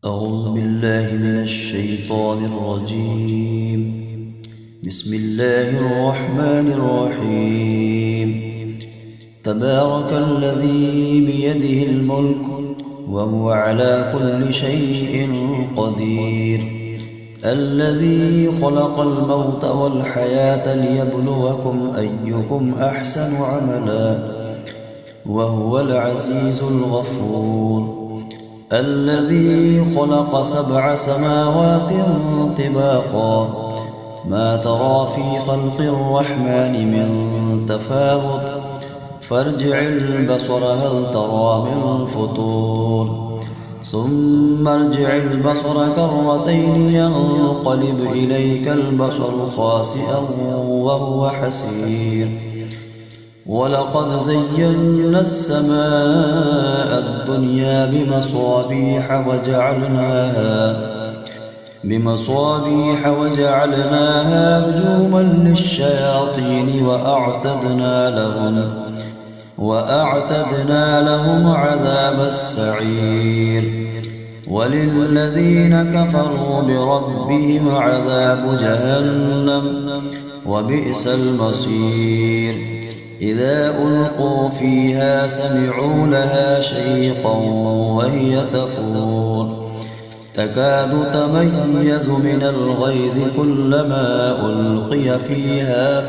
أعوذ بالله من الشيطان الرجيم. بسم الله الرحمن الرحيم. تبارك الذي بيده الملك وهو على كل شيء قدير، الذي خلق الموت والحياة ليبلوكم أيكم أحسن عملا وهو العزيز الغفور، الذي خلق 7 سماوات طباقا ما ترى في خلق الرحمن من تفاوت فارجع البصر هل ترى من فطور، ثم ارجع البصر كرتين ينقلب إليك البصر خاسئا وهو حسير، ولقد زينا السماء الدنيا بمصابيح وجعلناها رجوما للشياطين وأعتدنا لهم عذاب السعير، وللذين كفروا بربهم عذاب جهنم وبئس المصير. إذا ألقوا فيها سمعوا لها شيقا وهي تفور تكاد تميز من الغيظ كلما ألقي فيها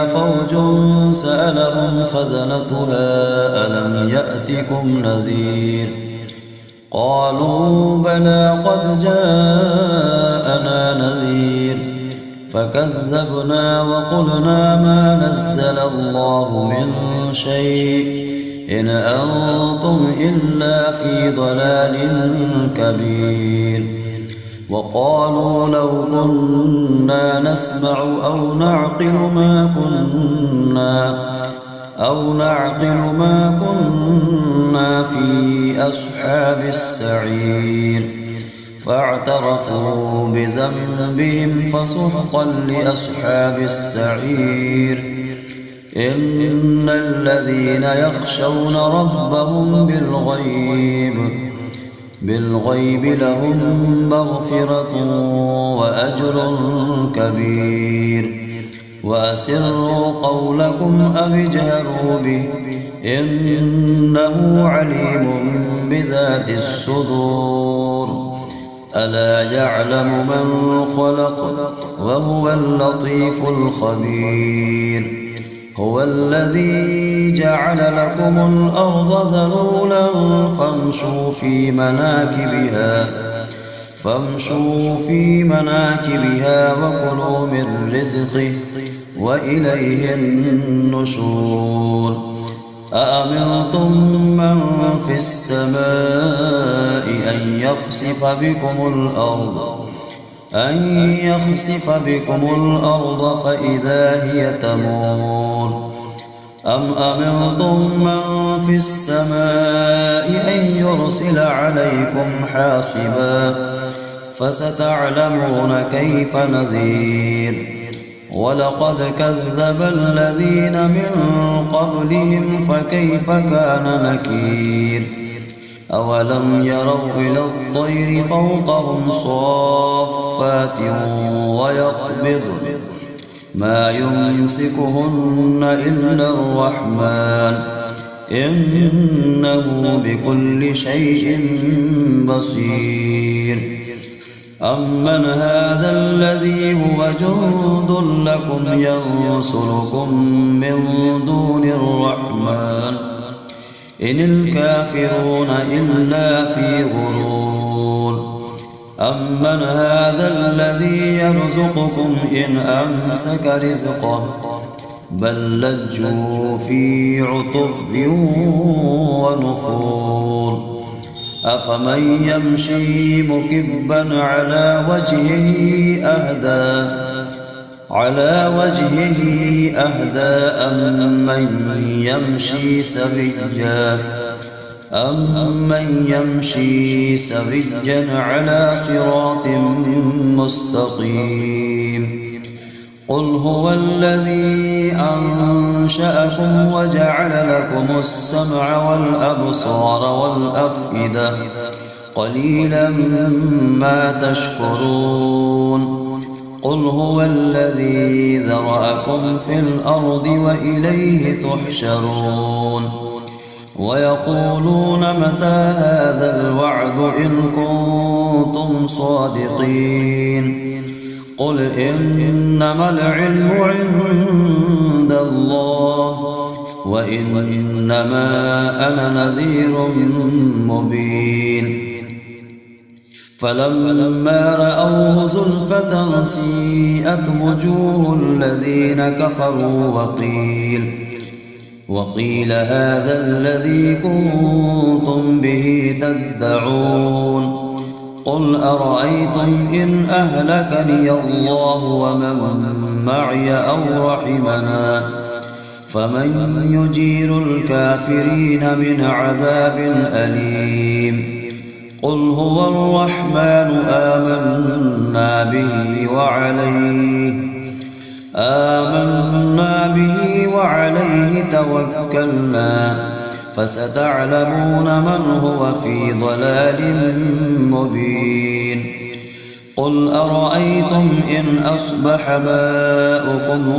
فوج سألهم خزنتها ألم يأتكم نذير، قالوا بلى قد جاءنا نذير فكذبنا وقلنا ما نزل الله من شيء إن أنتم إلا في ضلال كبير، وقالوا لو كنا نسمع أو نعقل ما كنا في أصحاب السعير، فاعترفوا بذنبهم فسحقا لأصحاب السعير. إن الذين يخشون ربهم بالغيب لهم مغفرة وأجر كبير، وأسروا قولكم أو اجهروا به إنه عليم بذات الصدور، ألا يعلم من خلق وهو اللطيف الخبير. هو الذي جعل لكم الأرض ذلولا فامشوا في مناكبها وكلوا من رزقه وإليه النشور. أأمنتم من في السماء أن يخسف بكم الأرض فإذا هي تمور، أم أمنتم من في السماء أن يرسل عليكم حاصبا فستعلمون كيف نذير. ولقد كذب الذين من قبلهم فكيف كان نكير. أولم يروا إلى الطير فوقهم صافات ويقبضن ما يمسكهن إلا الرحمن إنه بكل شيء بصير. أمن هذا الذي هو جند لكم ينصركم من دون الرحمن إن الكافرون إلا في غرور. أمن هذا الذي يرزقكم إن أمسك رزقه بل لجوا في عتب ونفور. أفمن يمشي مكبا على وجهه أهدى أمن يمشي سويا على صراط مستقيم. قل هو الذي أنشأكم وجعل لكم السمع والأبصار والأفئدة قليلا ما تشكرون قل هو الذي ذرأكم في الأرض وإليه تحشرون ويقولون متى هذا الوعد إن كنتم صادقين قل إنما العلم عند الله وإنما أنا نذير مبين فلما رأوه زلفة سيئت وجوه الذين كفروا وقيل هذا الذي كنتم به تدعون قل أرأيتم إن أهلكني الله ومن معي أو رحمنا فمن يجير الكافرين من عذاب أليم قل هو الرحمن آمنا به وعليه توكلنا فستعلمون من هو في ضلال مبين قل أرأيتم إن أصبح ماؤكم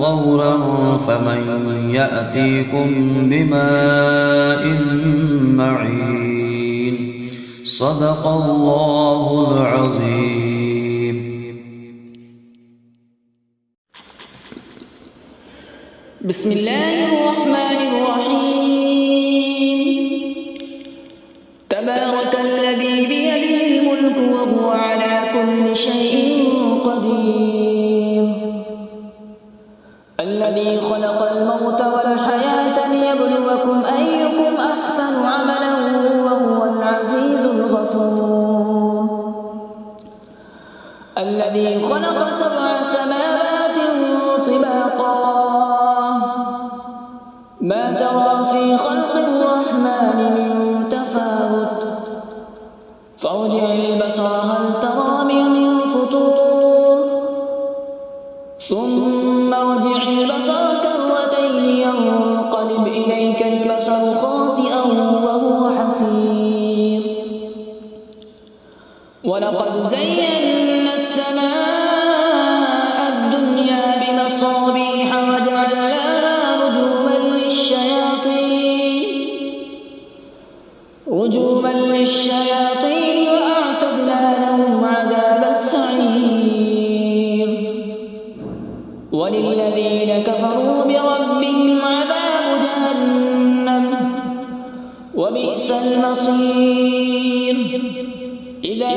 غورا فمن يأتيكم بماء معين صدق الله العظيم. بسم الله الرحمن الرحيم. تبارك الذي بيده الملك وهو على كل شيء قدير الذي خلق الموت والحياة ليبلوكم أيكم أحسن عملا وهو العزيز الغفور الذي خلق 7 سماوات طباقا ما ترى في خلق الرحمن من تفاوت فارجع البصر هل ترى من فطور ثم ارجع البصر كرتين ينقلب إليك البصر خاسئا وهو حسير ولقد زينا السماء الدنيا بمصابيح وجعلناها رجوما للشياطين وأعتدنا لهم عذاب السعير وللذين كفروا بربهم عذاب جهنم وبئس المصير إذا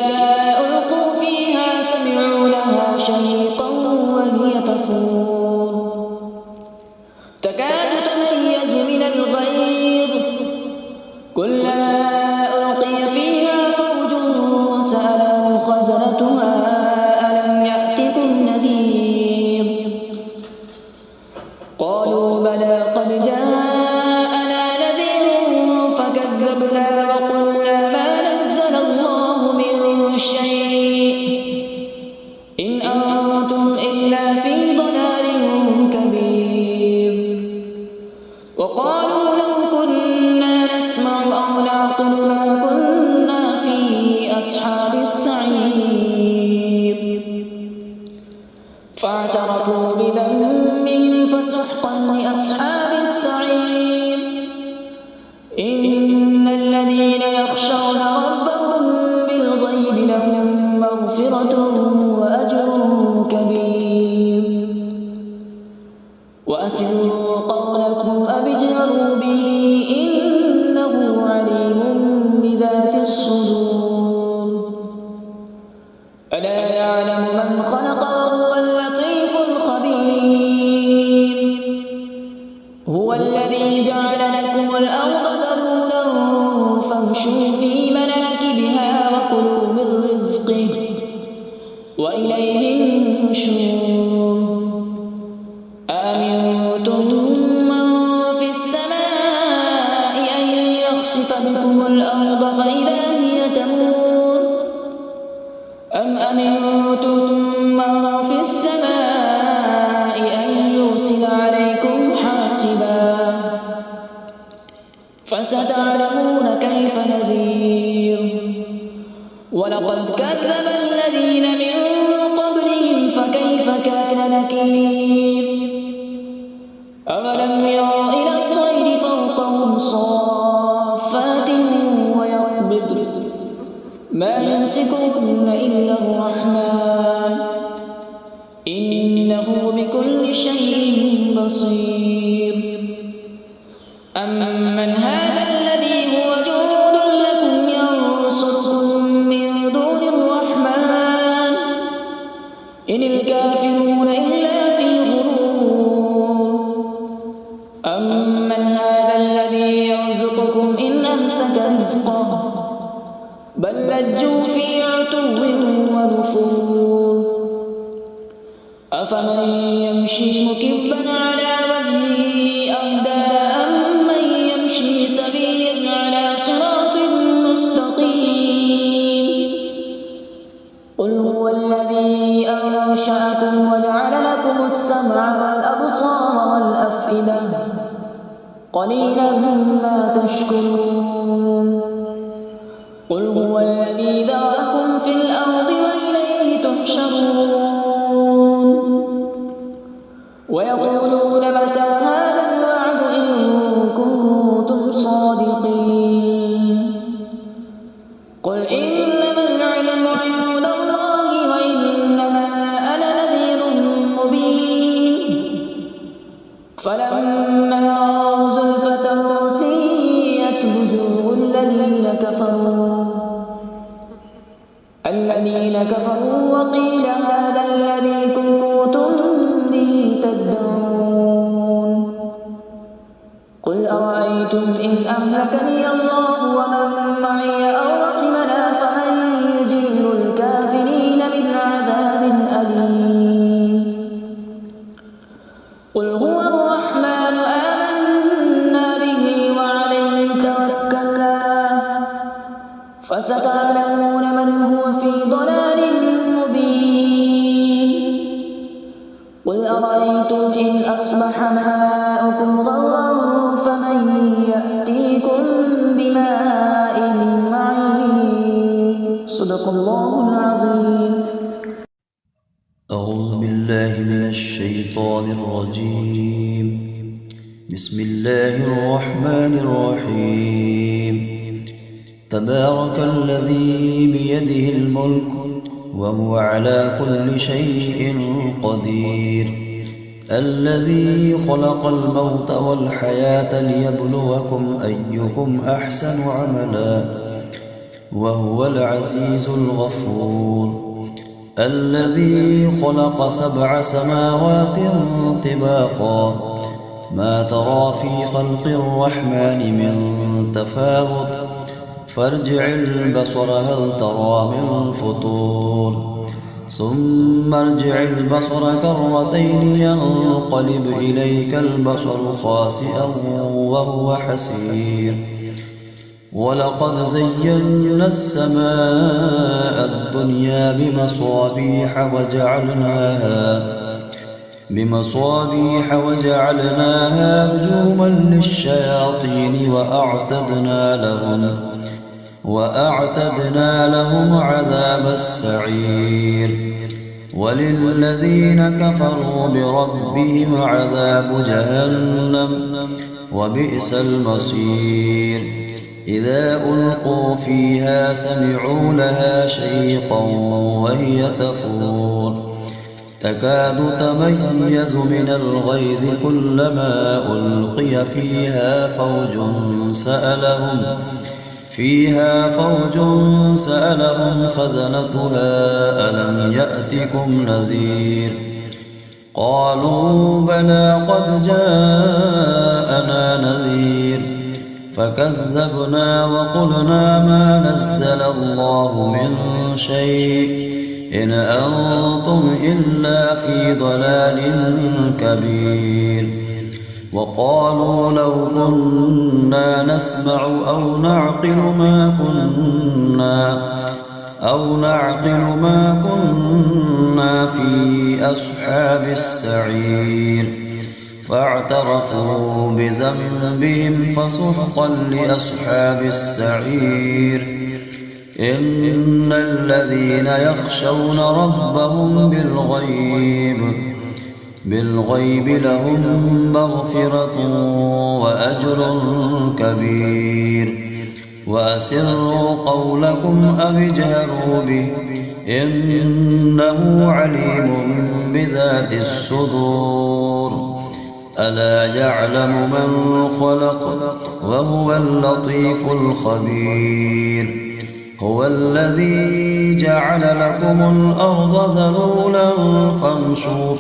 ألقوا فيها سمعوا لها شهيقا وهي تفور تكاد تميز من الغيظ كلما ألقي فيها فوج سألهم خزنتها ألم يأتكم نذير قالوا بلى قد جاءنا نذير فكذبنا وقلنا ما نزل الله من شيء إن أنتم إلا في ضلال كبير وقالوا لو كنا نسمع أو نعقل ما كنا في أصحاب السعير فاعترفوا بذنبهم فسحقا لأصحاب السعير إن الذين يخشون ربهم بالغيب لهم مغفرة وأجر كبير وأسروا قولكم أو اجهروا به إنه عليم بذات الصدور ألا يعلم من خلق وهو اللطيف الخبير هو الذي جعل لكم الأرض ذلولا فامشوا في مناكبها وكلوا من رزقه وإليه النشور أأمنتم من في السماء أن يخسف بكم الأرض فإذا هي تمور أم أمنتم فستعلمون كيف نذير ولقد كذب الذين من قبلهم فكيف كان نكير أولم يروا إلى الطير فوقهم صافات ويقبض ما يمسكهن إلا الرحمن إنه بكل شيء بصير أمن هذا الذي هو جند لكم ينصركم من دون الرحمن إن الكافرون إلا في غرور أمن هذا الذي يرزقكم إن أمسك رزقه بل لجوا في عتو ونفور أفمن يمشي مكبا على وجهه أهدى أمن يمشي سويا على صراط مستقيم قل هو الذي أنشأكم وجعل لكم السمع والأبصار والأفئدة قليلا ما تشكرون قل هو الذي ذرأكم في الأرض وإليه تحشرون ويقولون متى هذا الوعد إن كنتم صادقين قل إنما العلم عند الله وإنما أنا نذير مبين فلما رأوا زلفة سيئت وجوه الذين كفروا وقيل هذا الذي كنتم به تدعون قل أرأيتم إن أهلكني الله ومن معي أو رحمنا فمن يجير الكافرين من عذاب أليم قل هو الرحمن آمنا به وعليه توكلنا فستعلمون من هو في ضلال مبين قل أرأيتم إن أصبح ماؤكم غورا فمن يأتيكم بماء معين صدق الله العظيم. أعوذ بالله من الشيطان الرجيم. بسم الله الرحمن الرحيم. تبارك الذي بيده الملك وهو على كل شيء قدير الذي خلق الموت والحياة ليبلوكم أيكم أحسن عملا وهو العزيز الغفور الذي خلق 7 سماوات طباقا ما ترى في خلق الرحمن من تفاوت فارجع البصر هل ترى من فطور ثم ارجع البصر كرتين ينقلب إليك البصر خاسئا وهو حسير ولقد زينا السماء الدنيا بمصابيح وجعلناها رجوما للشياطين وأعتدنا لهم عذاب السعير وللذين كفروا بربهم عذاب جهنم وبئس المصير إذا ألقوا فيها سمعوا لها شيقا وهي تفور تكاد تميز من الغيظ كلما ألقي فيها فوج سألهم خزنتها ألم يأتكم نذير قالوا بلى قد جاءنا نذير فكذبنا وقلنا ما نزل الله من شيء إن أنتم إلا في ضلال كبير وقالوا لو كنا نسمع أو نعقل ما كنا في أصحاب السعير فاعترفوا بذنبهم فسحقا لأصحاب السعير. إن الذين يخشون ربهم بالغيب لهم مغفرة وأجر كبير. وأسروا قولكم أو اجهروا به إنه عليم بذات الصدور. ألا يعلم من خلق وهو اللطيف الخبير. هو الذي جعل لكم الأرض ذلولا فامشوا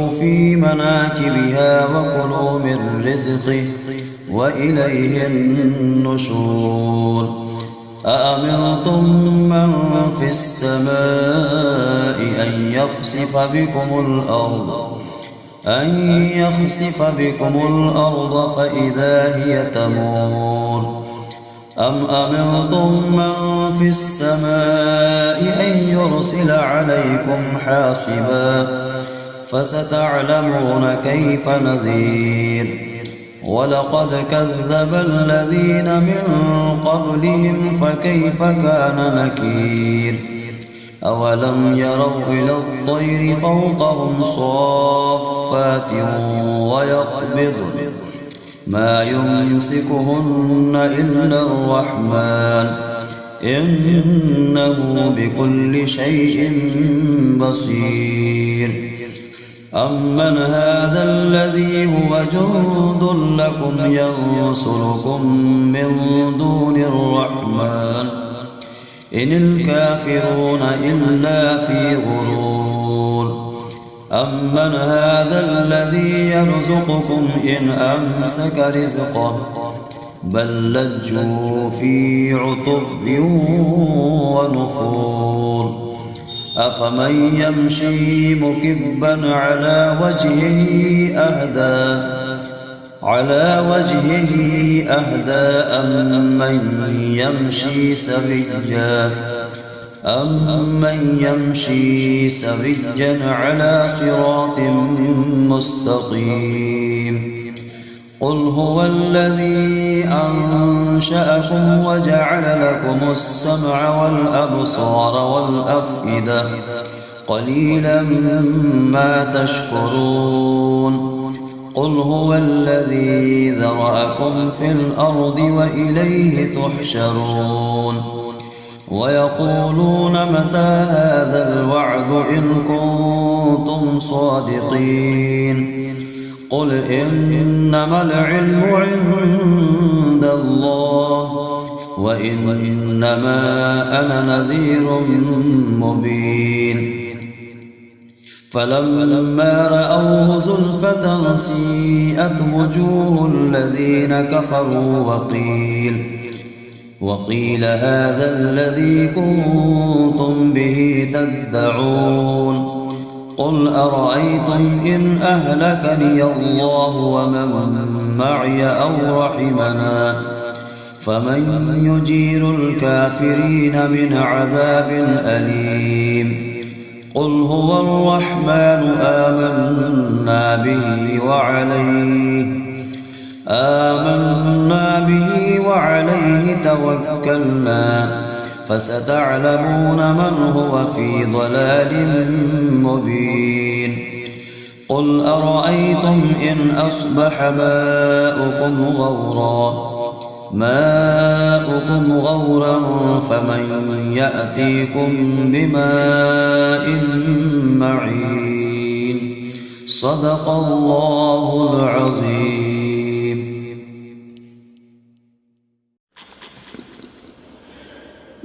في مناكبها وكلوا من رزقه وإليه النشور. أأمنتم من في السماء أن يخسف بكم الأرض فإذا هي تمور. أم أمنتم من في السماء أن يرسل عليكم حاصبا فستعلمون كيف نذير. ولقد كذب الذين من قبلهم فكيف كان نكير. أولم يروا إلى الطير فوقهم صافات ويقبضن ما يمسكهن إلا الرحمن إنه بكل شيء بصير. أمن هذا الذي هو جند لكم ينصركم من دون الرحمن إن الكافرون إلا في غرور. أمن هذا الذي يرزقكم إن أمسك رزقه بل لجوا في عتب ونفور. أفمن يمشي مكبا على وجهه أهدى أمن يمشي سويا على صراط مستقيم. قل هو الذي أنشأكم وجعل لكم السمع والأبصار والأفئدة قليلا ما تشكرون. قل هو الذي ذرأكم في الأرض وإليه تحشرون. ويقولون متى هذا الوعد إن كنتم صادقين. قل إنما العلم عند الله وإنما أنا نذير مبين. فلما رأوه زلفة سيئت وجوه الذين كفروا وقيل هذا الذي كنتم به تدعون. قل أرأيتم إن أهلكني الله ومن معي أو رحمنا فمن يجير الكافرين من عذاب أليم. قل هو الرحمن آمنا به وعليه توكلنا فستعلمون من هو في ضلال مبين. قل أرأيتم إن أصبح ماؤكم غورا فمن يأتيكم بماء معين. صدق الله العظيم.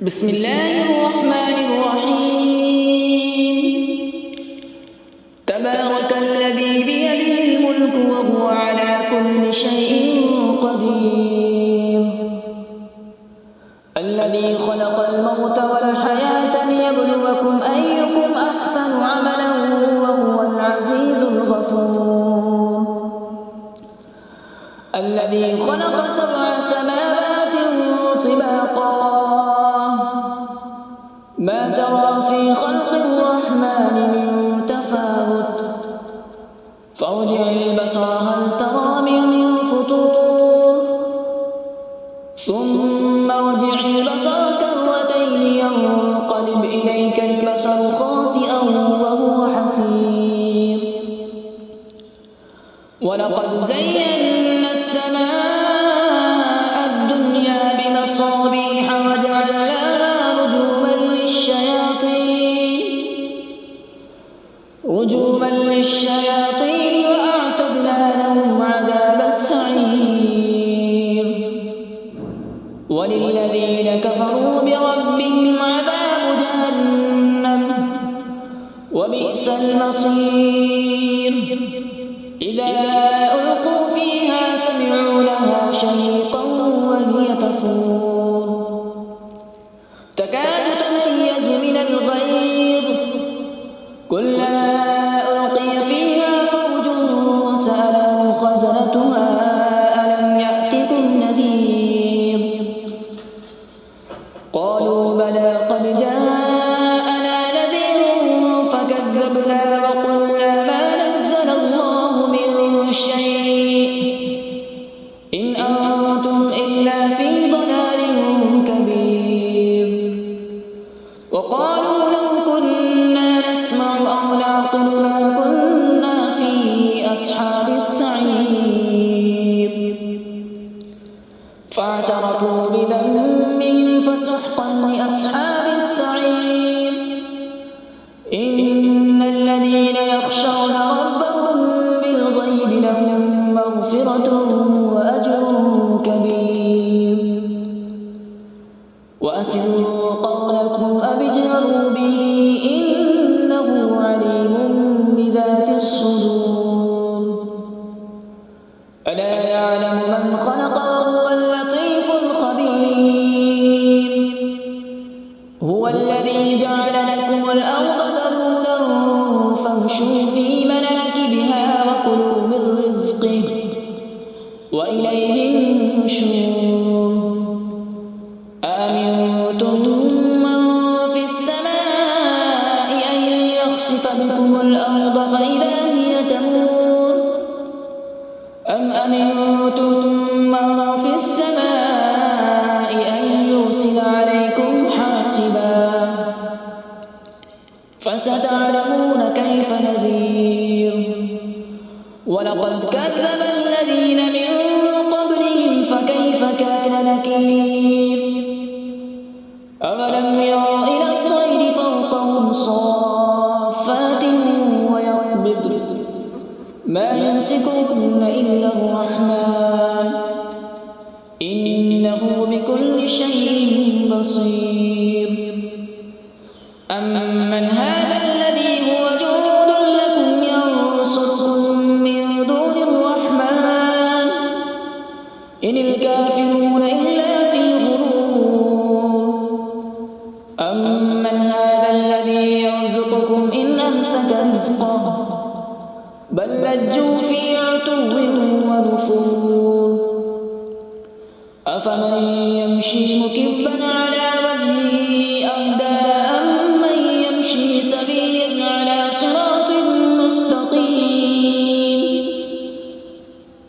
بسم الله الرحمن الرحيم. تبارك الذي بيده الملك وهو على كل شيء قدير. الذي خلق الموت والحياة ليبلوكم أيكم أحسن عملا وهو العزيز الغفور. الذي خلق 7 سماوات طباقا ما ترى في خلق الرحمن من تفاوت فارجع البصر هل ترى من فطور ثم ارجع البصر كرتين ينقلب إليك البصر خاسئا وهو حسير ولقد زينا السماء الدنيا بمصابيح وجعلناها رجوما للشياطين وأعتدنا لهم عذاب السعير وللذين كفروا بربهم عذاب جهنم وبئس المصير إذا ألقوا فيها سمعوا لها شهيقا وهي تفور تكاد تميز من الغيظ كلما ألقي فيها فوج سألهم خزنتها ألم يأتكم نذير قالوا بلى قد جاءنا نذير فكذبنا وقلنا ما نزل الله من شيء إن أنتم إلا في ضلال كبير وقالوا لو كنا نسمع أو نعقل ما كنا في أصحاب السعير فاعترفوا بذنبهم فسحقا لأصحاب السعير إن الذين يخشون ربهم بالغيب لهم مغفرة وأجر كبير وأسروا قولكم أو اجهروا به إنه عليم بذات الصدور ألا يعلم من خلق وهو اللطيف الخبير هو الذي جعل لكم الأرض ذلولا فامشوا في مناكبها وكلوا من رزقه وإليه النشور أأمنتم من في السماء أن يخسف بكم الأرض فإذا هي تمور أم أمنتم من في السماء أن يرسل عليكم حاصبا فستعلمون كيف نذير ولقد كذب الذين من قبلهم فكيف كان نكير أولم يروا إلى الطير فوقهم صافات ويقبضن ما يمسكهن إلا الرحمن إنه بكل شيء بصير أمن هذا الذي هو جند لكم ينصركم من دون الرحمن إن الكافرون إلا في غرور أمن هذا الذي يرزقكم إن أمسك رزقه بل لجوا في عتو ونفور أفمن يمشي مكبا على وجهه أهدى أمن يمشي سويا على صراط مستقيم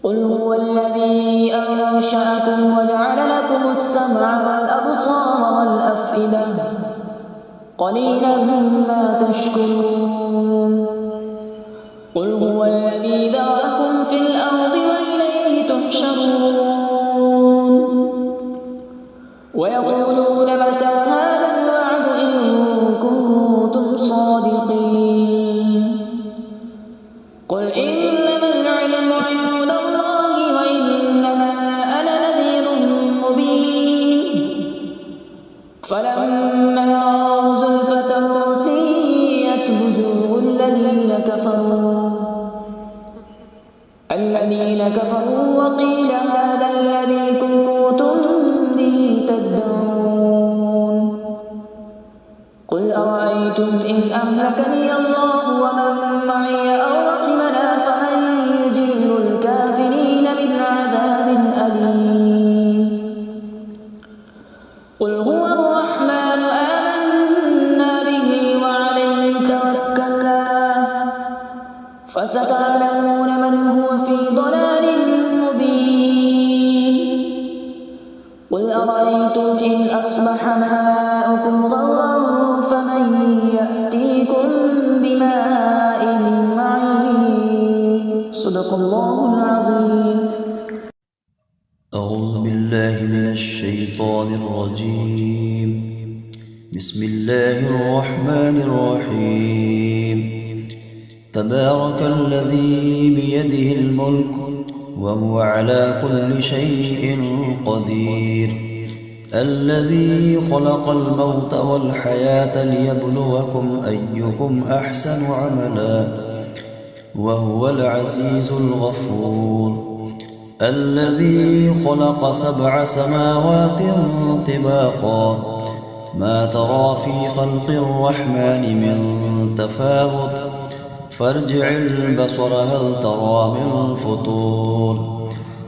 قل هو الذي أنشأكم وجعل لكم السمع والأبصار والأفئدة قليلا ما تشكرون قل هو الذي ذرأكم في الأرض وإليه تحشرون ويقولون متى هذا الوعد إن كنتم صادقين قل إنما العلم عند الله وإنما أنا نذير مبين فلما رأوا زلفة سيئت وجوه الذين كفروا وقيل هذا الذي كنتم به تدعون قل أرأيتم إن أهلكني الله ومن معي أو رحمنا فمن يجير الكافرين من عذاب أليم قل هو الرحمن آمنا به وعليه توكلنا فستعلمون قل أرأيتم إن أصبح ماؤكم غورا فمن يأتيكم بماء معين. صدق الله العظيم. أعوذ بالله من الشيطان الرجيم. بسم الله الرحمن الرحيم. تبارك الذي بيده الملك وهو على كل شيء قدير، الذي خلق الموت والحياة ليبلوكم أيكم أحسن عملا وهو العزيز الغفور، الذي خلق 7 سماوات طباقا ما ترى في خلق الرحمن من تفاوت فارجع البصر هل ترى من فطور،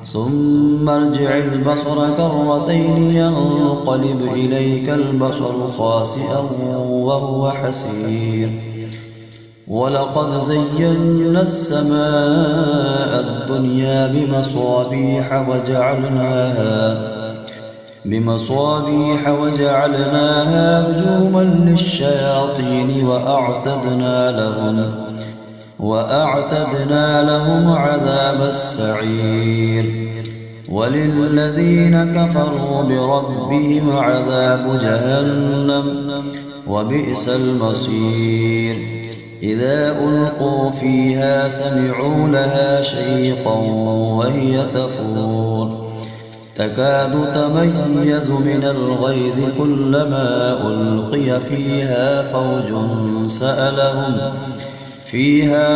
ثم ارجع البصر كرتين ينقلب إليك البصر خاسئا وهو حسير، ولقد زينا السماء الدنيا بمصابيح وجعلناها رجوما للشياطين وأعتدنا لهم عذاب السعير، وللذين كفروا بربهم عذاب جهنم وبئس المصير. إذا ألقوا فيها سمعوا لها شيقا وهي تفور تكاد تميز من الغيظ كلما ألقي فيها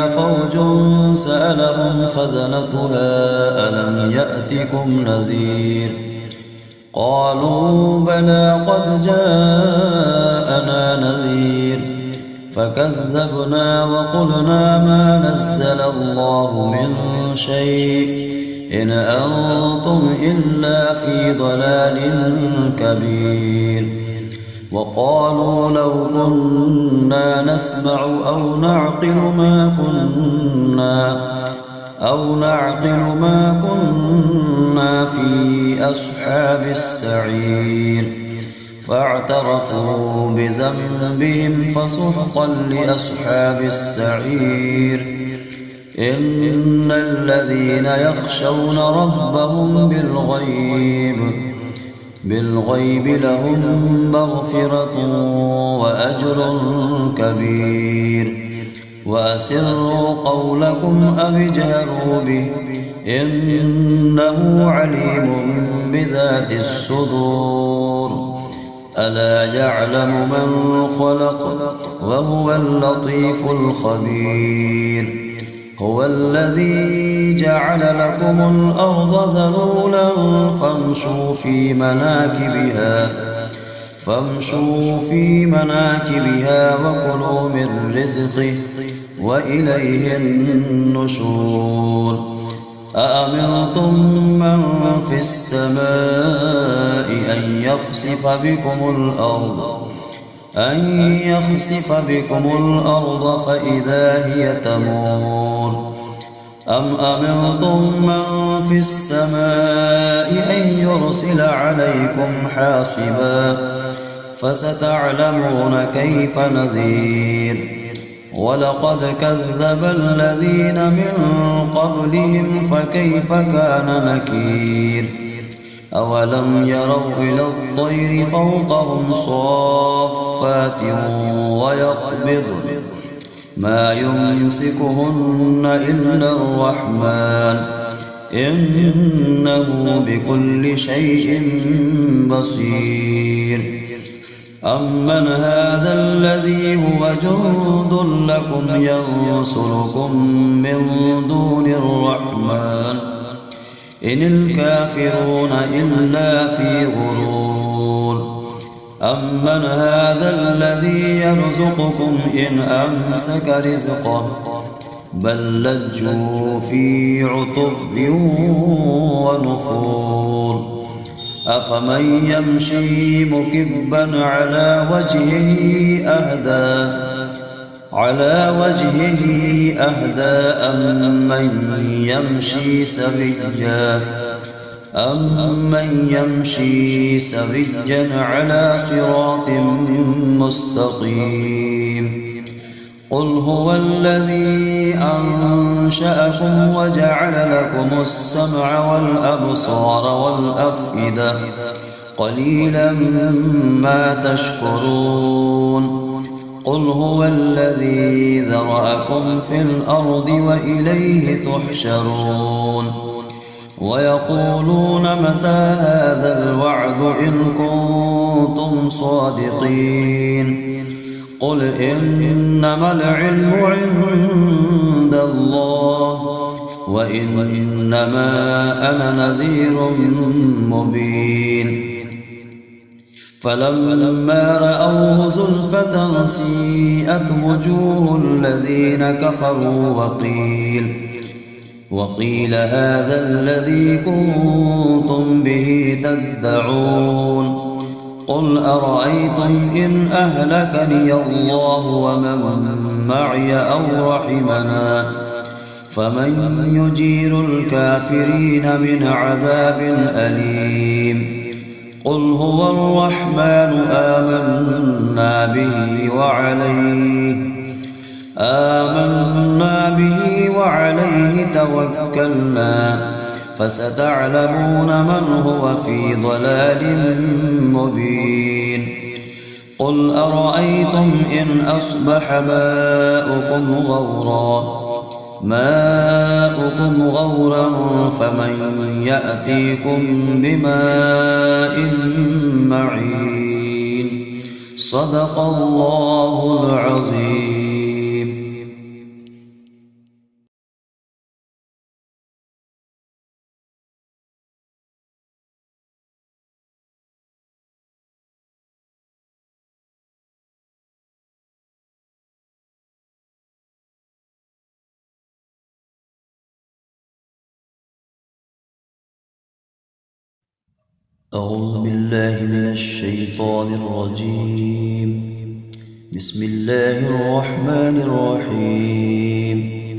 فوج سألهم خزنتها ألم يأتكم نذير، قالوا بلى قد جاءنا نذير فكذبنا وقلنا ما نزل الله من شيء إن أنتم إلا في ضلال كبير، وقالوا لو كنا نسمع أو نعقل ما كنا في أصحاب السعير، فاعترفوا بذنبهم فسحقا لأصحاب السعير. إن الذين يخشون ربهم بالغيب لهم مغفرة وأجر كبير، وأسروا قولكم أو اجهروا به إنه عليم بذات الصدور، ألا يعلم من خلق وهو اللطيف الخبير. هو الذي جعل لكم الأرض ذلولا فامشوا في مناكبها وكلوا من رزقه وإليه النشور. أأمنتم من في السماء أن يخسف بكم الأرض فإذا هي تمور، أم أمنتم من في السماء أن يرسل عليكم حاصبا فستعلمون كيف نذير. ولقد كذب الذين من قبلهم فكيف كان نكير. أولم يروا إلى الطير فوقهم صافات ويقبضن ما يمسكهن إلا الرحمن إنه بكل شيء بصير. أمن هذا الذي هو جند لكم ينصركم من دون الرحمن إن الكافرون إلا في غرور. أمن هذا الذي يرزقكم إن أمسك رزقه بل لجوا في عتب ونفور. أفمن يمشي مكبا على وجهه أهدى أم من يمشي سويا أمن يمشي سويا على صراط مستقيم قل هو الذي أنشأكم وجعل لكم السمع والأبصار والأفئدة قليلا ما تشكرون قل هو الذي ذرأكم في الأرض وإليه تحشرون ويقولون متى هذا الوعد إن كنتم صادقين قل إنما العلم عند الله وإنما أنا نذير مبين فلما رأوه زلفة سيئت وجوه الذين كفروا وقيل هذا الذي كنتم به تدعون قل أرأيتم إن أهلكني الله ومن معي أو رحمنا فمن يجير الكافرين من عذاب أليم قل هو الرحمن آمنا به وعليه توكلنا فستعلمون من هو في ضلال مبين قل أرأيتم إن أصبح ماؤكم غورا فمن يأتيكم بماء معين صدق الله العظيم. أعوذ بالله من الشيطان الرجيم. بسم الله الرحمن الرحيم.